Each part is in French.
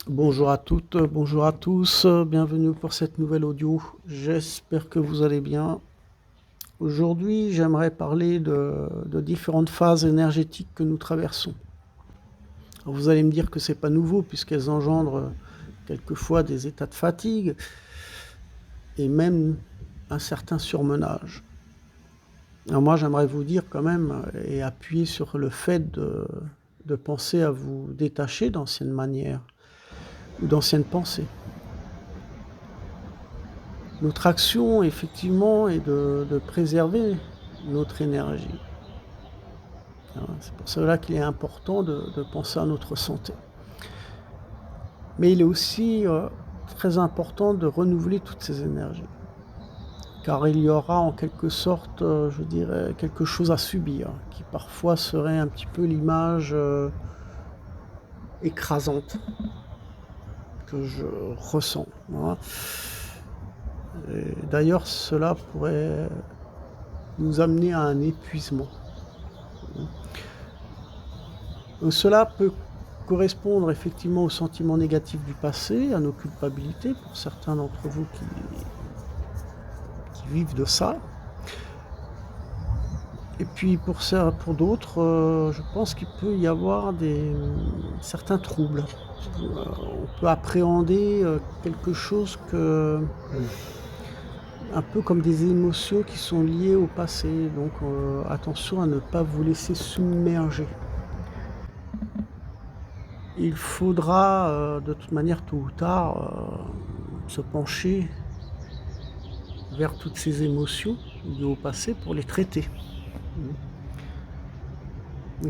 Bonjour à toutes, bonjour à tous, bienvenue pour cette nouvelle audio. J'espère que vous allez bien. Aujourd'hui, j'aimerais parler de différentes phases énergétiques que nous traversons. Alors, vous allez me dire que c'est pas nouveau puisqu'elles engendrent quelquefois des états de fatigue et même un certain surmenage. Alors moi, j'aimerais vous dire quand même et appuyer sur le fait de penser à vous détacher d'anciennes manières ou d'anciennes pensées. Notre action, effectivement, est de préserver notre énergie. C'est pour cela qu'il est important de penser à notre santé. Mais il est aussi très important de renouveler toutes ces énergies. Car il y aura en quelque sorte, je dirais, quelque chose à subir, qui parfois serait un petit peu l'image écrasante que je ressens. Voilà. D'ailleurs, cela pourrait nous amener à un épuisement. Donc cela peut correspondre effectivement aux sentiments négatifs du passé, à nos culpabilités, pour certains d'entre vous qui vivent de ça. Et puis pour d'autres, je pense qu'il peut y avoir certains troubles. On peut appréhender quelque chose un peu comme des émotions qui sont liées au passé. Donc attention à ne pas vous laisser submerger. Il faudra de toute manière tôt ou tard se pencher vers toutes ces émotions liées au passé pour les traiter.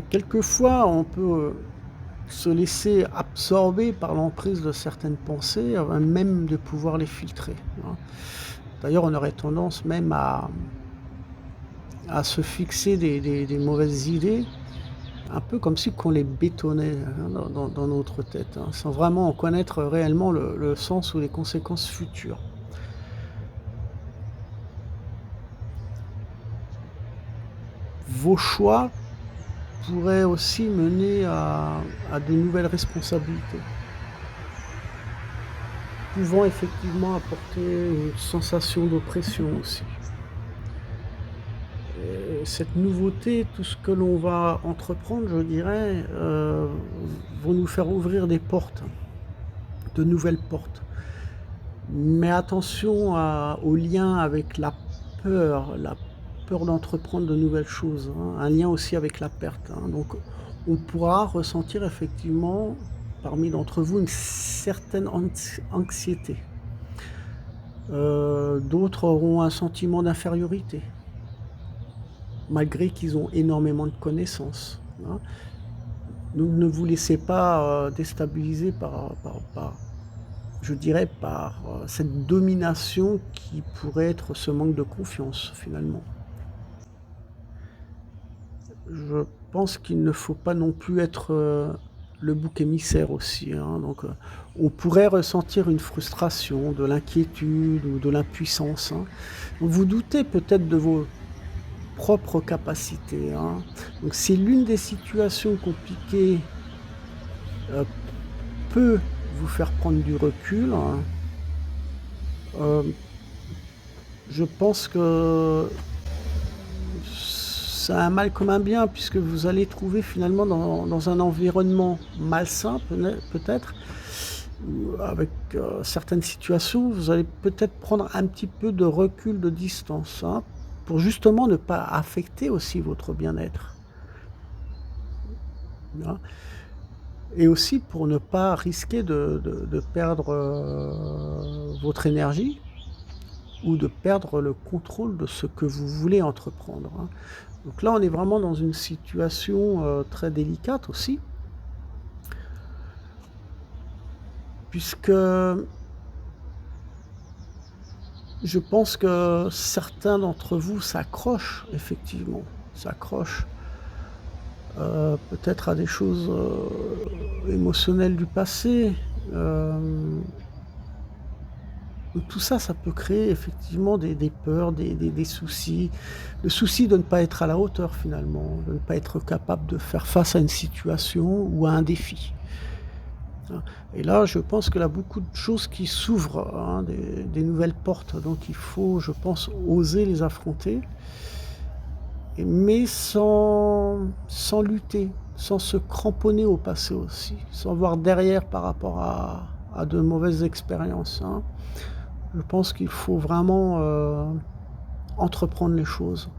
Quelquefois, on peut se laisser absorber par l'emprise de certaines pensées, avant même de pouvoir les filtrer. D'ailleurs, on aurait tendance même à se fixer des mauvaises idées, un peu comme si qu'on les bétonnait dans notre tête, sans vraiment en connaître réellement le sens ou les conséquences futures. Vos choix pourraient aussi mener à de nouvelles responsabilités, pouvant effectivement apporter une sensation d'oppression aussi. Et cette nouveauté, tout ce que l'on va entreprendre, je dirais, vont nous faire ouvrir des portes, de nouvelles portes. Mais attention au lien avec la peur d'entreprendre de nouvelles choses, un lien aussi avec la perte. Donc on pourra ressentir effectivement, parmi d'entre vous, une certaine anxiété. D'autres auront un sentiment d'infériorité, malgré qu'ils ont énormément de connaissances. Donc ne vous laissez pas déstabiliser je dirais, par cette domination qui pourrait être ce manque de confiance finalement. Je pense qu'il ne faut pas non plus être le bouc émissaire aussi. Donc on pourrait ressentir une frustration, de l'inquiétude ou de l'impuissance. Vous doutez peut-être de vos propres capacités. Donc si l'une des situations compliquées peut vous faire prendre du recul, je pense que c'est un mal comme un bien, puisque vous allez trouver finalement dans un environnement malsain peut-être, avec certaines situations, vous allez peut-être prendre un petit peu de recul, de distance, pour justement ne pas affecter aussi votre bien-être. Et aussi pour ne pas risquer de perdre votre énergie ou de perdre le contrôle de ce que vous voulez entreprendre. Donc là, on est vraiment dans une situation très délicate aussi, puisque je pense que certains d'entre vous s'accrochent, effectivement, peut-être à des choses émotionnelles du passé. Tout ça, ça peut créer effectivement des peurs, des soucis. Le souci de ne pas être à la hauteur finalement, de ne pas être capable de faire face à une situation ou à un défi. hein. Et là, je pense qu'il y a beaucoup de choses qui s'ouvrent, hein, des nouvelles portes. Donc il faut, je pense, oser les affronter, mais sans lutter, sans se cramponner au passé aussi, sans voir derrière par rapport à de mauvaises expériences, hein. Je pense qu'il faut vraiment entreprendre les choses.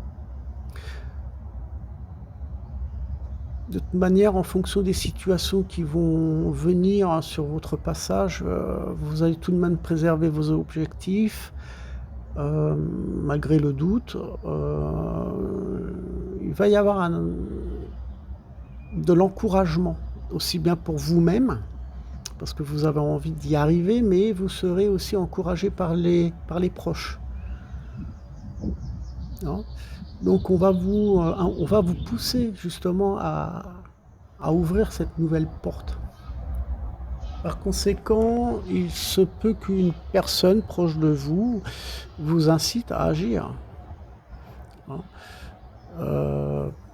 De toute manière, en fonction des situations qui vont venir sur votre passage, vous allez tout de même préserver vos objectifs, malgré le doute. Il va y avoir de l'encouragement, aussi bien pour vous-même, parce que vous avez envie d'y arriver, mais vous serez aussi encouragé par les proches, hein. Donc on va vous pousser justement à ouvrir cette nouvelle porte. Par conséquent, il se peut qu'une personne proche de vous vous incite à agir, hein.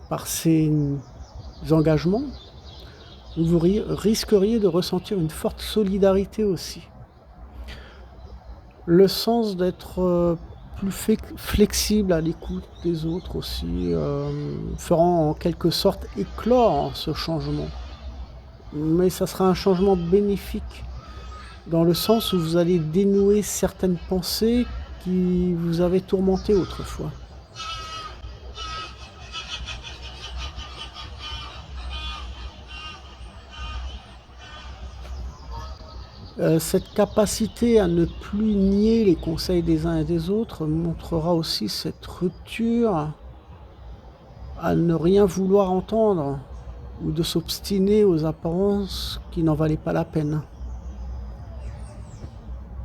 Par ses engagements, vous risqueriez de ressentir une forte solidarité aussi. Le sens d'être plus flexible à l'écoute des autres aussi, feront en quelque sorte éclore ce changement. Mais ça sera un changement bénéfique, dans le sens où vous allez dénouer certaines pensées qui vous avaient tourmenté autrefois. Cette capacité à ne plus nier les conseils des uns et des autres montrera aussi cette rupture à ne rien vouloir entendre ou de s'obstiner aux apparences qui n'en valaient pas la peine.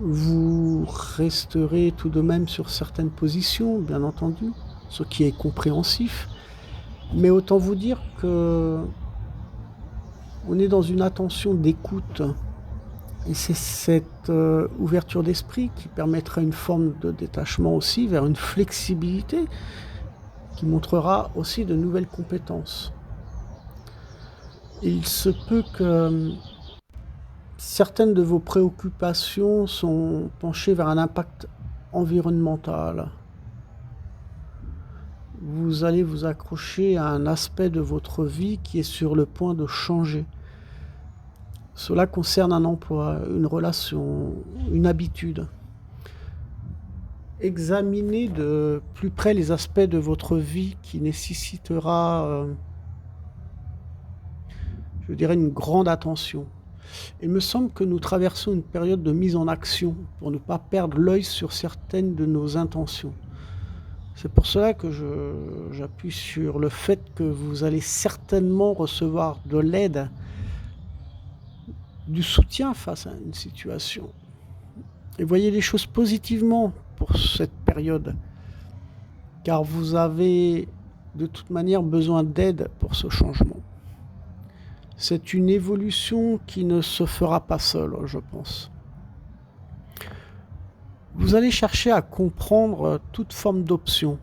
Vous resterez tout de même sur certaines positions, bien entendu, ce qui est compréhensif, mais autant vous dire que on est dans une attention d'écoute. Et c'est cette ouverture d'esprit qui permettra une forme de détachement aussi vers une flexibilité qui montrera aussi de nouvelles compétences. Il se peut que certaines de vos préoccupations sont penchées vers un impact environnemental. Vous allez vous accrocher à un aspect de votre vie qui est sur le point de changer. Cela concerne un emploi, une relation, une habitude. Examinez de plus près les aspects de votre vie qui nécessitera, je dirais, une grande attention. Il me semble que nous traversons une période de mise en action pour ne pas perdre l'œil sur certaines de nos intentions. C'est pour cela que j'appuie sur le fait que vous allez certainement recevoir de l'aide, du soutien face à une situation. Et voyez les choses positivement pour cette période, car vous avez de toute manière besoin d'aide pour ce changement. C'est une évolution qui ne se fera pas seule, je pense. Vous allez chercher à comprendre toute forme d'option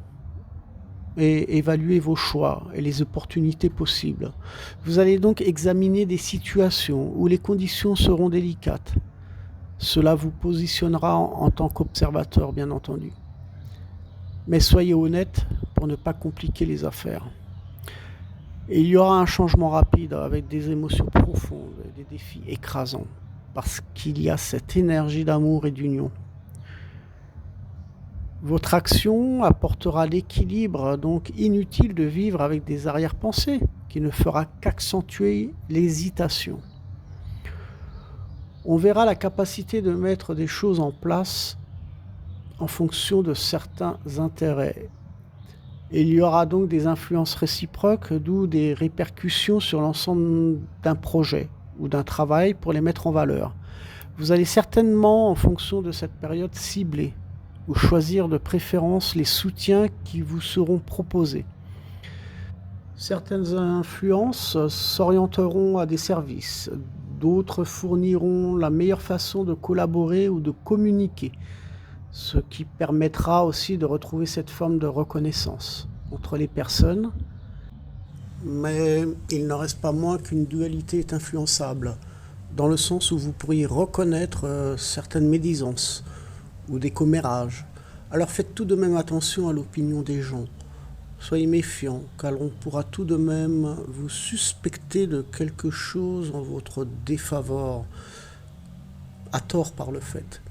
et évaluer vos choix et les opportunités possibles. Vous allez donc examiner des situations où les conditions seront délicates. Cela vous positionnera en tant qu'observateur, bien entendu. Mais soyez honnête pour ne pas compliquer les affaires. Et il y aura un changement rapide avec des émotions profondes et des défis écrasants, parce qu'il y a cette énergie d'amour et d'union. Votre action apportera l'équilibre, donc inutile de vivre avec des arrière-pensées qui ne fera qu'accentuer l'hésitation. On verra la capacité de mettre des choses en place en fonction de certains intérêts. Et il y aura donc des influences réciproques, d'où des répercussions sur l'ensemble d'un projet ou d'un travail pour les mettre en valeur. Vous allez certainement, en fonction de cette période, cibler ou choisir de préférence les soutiens qui vous seront proposés. Certaines influences s'orienteront à des services, d'autres fourniront la meilleure façon de collaborer ou de communiquer, ce qui permettra aussi de retrouver cette forme de reconnaissance entre les personnes. Mais il n'en reste pas moins qu'une dualité est influençable. dans le sens où vous pourriez reconnaître certaines médisances ou des commérages. Alors faites tout de même attention à l'opinion des gens. Soyez méfiants, car on pourra tout de même vous suspecter de quelque chose en votre défaveur, à tort par le fait.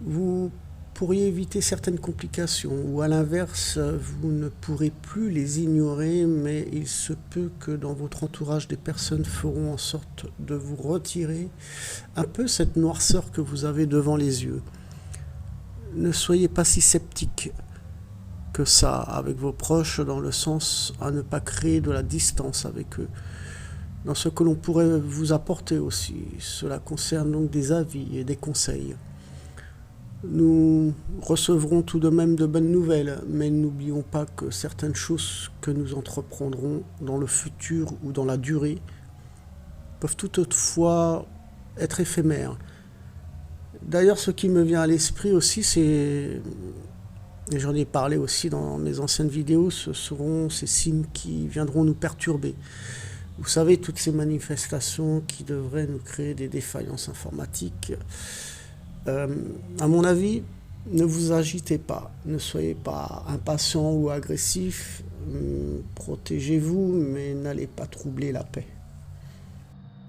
Vous pourriez éviter certaines complications, ou à l'inverse, vous ne pourrez plus les ignorer, mais il se peut que dans votre entourage, des personnes feront en sorte de vous retirer un peu cette noirceur que vous avez devant les yeux. Ne soyez pas si sceptique que ça avec vos proches, dans le sens à ne pas créer de la distance avec eux. Dans ce que l'on pourrait vous apporter aussi, cela concerne donc des avis et des conseils. Nous recevrons tout de même de bonnes nouvelles, mais n'oublions pas que certaines choses que nous entreprendrons dans le futur ou dans la durée peuvent toutefois être éphémères. D'ailleurs, ce qui me vient à l'esprit aussi, et j'en ai parlé aussi dans mes anciennes vidéos, ce seront ces signes qui viendront nous perturber. Vous savez, toutes ces manifestations qui devraient nous créer des défaillances informatiques. À mon avis, ne vous agitez pas, ne soyez pas impatient ou agressif, protégez-vous, mais n'allez pas troubler la paix.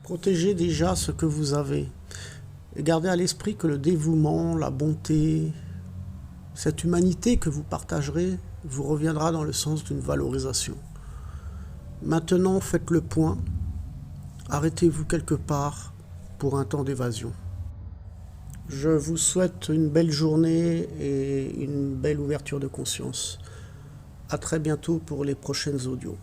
Protégez déjà ce que vous avez, et gardez à l'esprit que le dévouement, la bonté, cette humanité que vous partagerez vous reviendra dans le sens d'une valorisation. Maintenant, faites le point, arrêtez-vous quelque part pour un temps d'évasion. Je vous souhaite une belle journée et une belle ouverture de conscience. À très bientôt pour les prochaines audios.